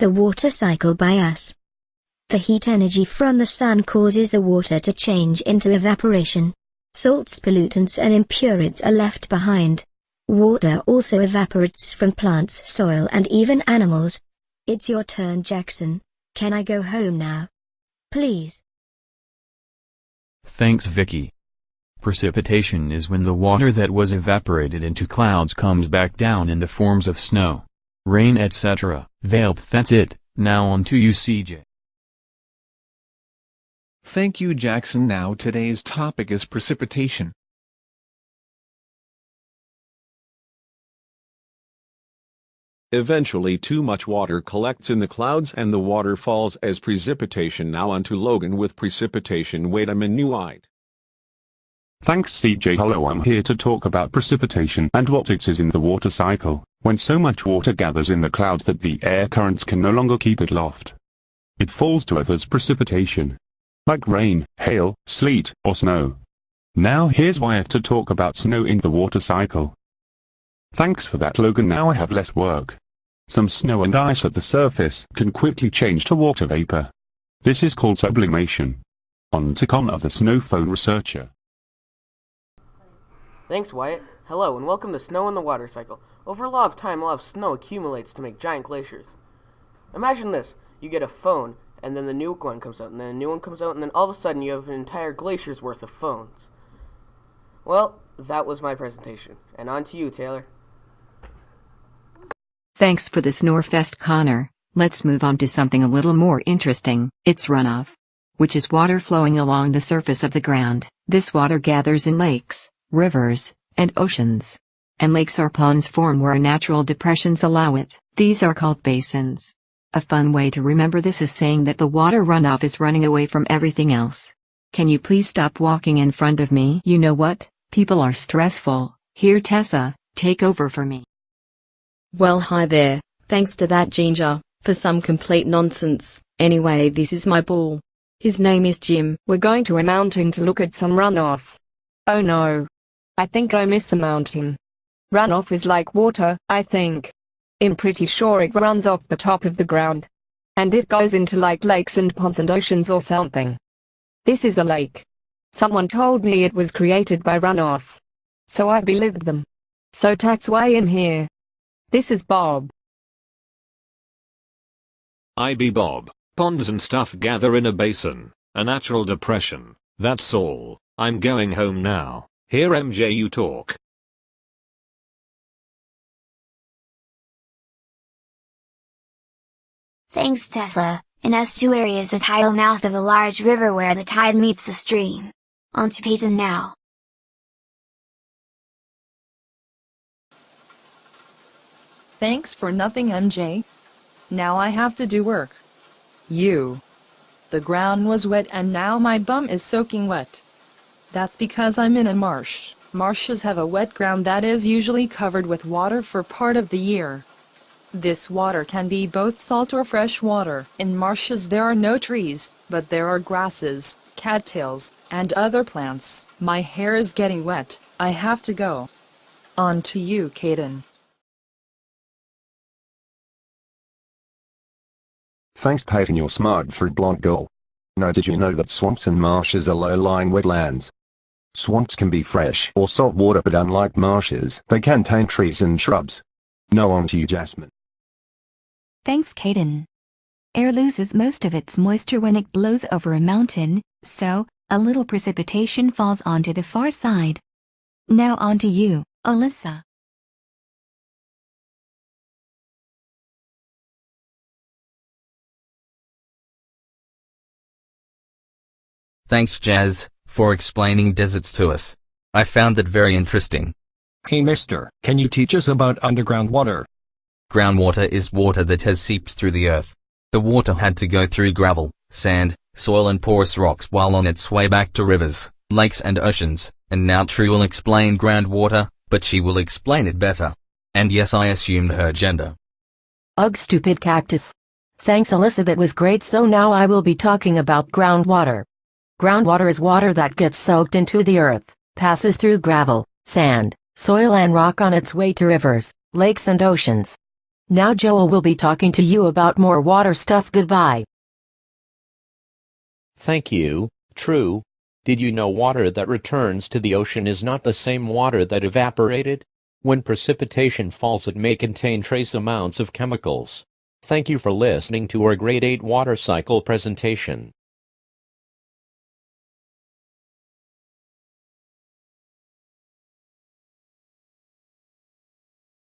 The water cycle by us. The heat energy from the sun causes the water to change into evaporation. Salts, pollutants and impurities are left behind. Water also evaporates from plants, soil and even animals. It's your turn, Jackson. Can I go home now? Please. Thanks, Vicky. Precipitation is when the water that was evaporated into clouds comes back down in the forms of snow, rain, etc. That's it. Now on to you, CJ. Thank you, Jackson. Now today's topic is precipitation. Eventually too much water collects in the clouds and the water falls as precipitation. Now on to Logan with precipitation. Wait a minute. Thanks, CJ. Hello, I'm here to talk about precipitation and what it is in the water cycle, when so much water gathers in the clouds that the air currents can no longer keep it aloft. It falls to earth as precipitation, like rain, hail, sleet, or snow. Now here's Wyatt to talk about snow in the water cycle. Thanks for that, Logan. Now I have less work. Some snow and ice at the surface can quickly change to water vapor. This is called sublimation. On to Connor, the snowphone researcher. Thanks, Wyatt. Hello, and welcome to Snow in the Water Cycle. Over a lot of time, a lot of snow accumulates to make giant glaciers. Imagine this. You get a phone, and then the new one comes out, and then a new one comes out, and then all of a sudden you have an entire glacier's worth of phones. Well, that was my presentation. And on to you, Taylor. Thanks for the Snorefest, Connor. Let's move on to something a little more interesting. It's runoff, which is water flowing along the surface of the ground. This water gathers in lakes, rivers, and oceans. And lakes or ponds form where natural depressions allow it. These are called basins. A fun way to remember this is saying that the water runoff is running away from everything else. Can you please stop walking in front of me? You know what? People are stressful. Here, Tessa, take over for me. Well, hi there. Thanks to that Ginger, for some complete nonsense. Anyway, this is my bull. His name is Jim. We're going to a mountain to look at some runoff. Oh no. I think I missed the mountain. Runoff is like water, I think. I'm pretty sure it runs off the top of the ground. And it goes into like lakes and ponds and oceans or something. This is a lake. Someone told me it was created by runoff. So I believed them. So that's why I'm here. This is Bob. I be Bob. Ponds and stuff gather in a basin, a natural depression. That's all. I'm going home now. Here, MJ, you talk. Thanks, Tessa. An estuary is the tidal mouth of a large river where the tide meets the stream. On to Peyton now. Thanks for nothing, MJ. Now I have to do work. The ground was wet and now my bum is soaking wet. That's because I'm in a marsh. Marshes have a wet ground that is usually covered with water for part of the year. This water can be both salt or fresh water. In marshes there are no trees, but there are grasses, cattails, and other plants. My hair is getting wet. I have to go. On to you, Caden. Thanks, Peyton, you're smart for a blonde girl. Now, did you know that swamps and marshes are low-lying wetlands? Swamps can be fresh or salt water, but unlike marshes, they contain trees and shrubs. Now on to you, Jasmine. Thanks, Caden. Air loses most of its moisture when it blows over a mountain, so a little precipitation falls onto the far side. Now on to you, Alyssa. Thanks, Jazz, for explaining deserts to us. I found that very interesting. Hey mister, can you teach us about underground water? Groundwater is water that has seeped through the earth. The water had to go through gravel, sand, soil and porous rocks while on its way back to rivers, lakes and oceans, and now True will explain groundwater, but she will explain it better. And yes, I assumed her gender. Ugh, stupid cactus. Thanks, Alyssa, that was great. So now I will be talking about groundwater. Groundwater is water that gets soaked into the earth, passes through gravel, sand, soil and rock on its way to rivers, lakes and oceans. Now Joel will be talking to you about more water stuff. Goodbye. Thank you. True. Did you know water that returns to the ocean is not the same water that evaporated? When precipitation falls, it may contain trace amounts of chemicals. Thank you for listening to our Grade 8 water cycle presentation.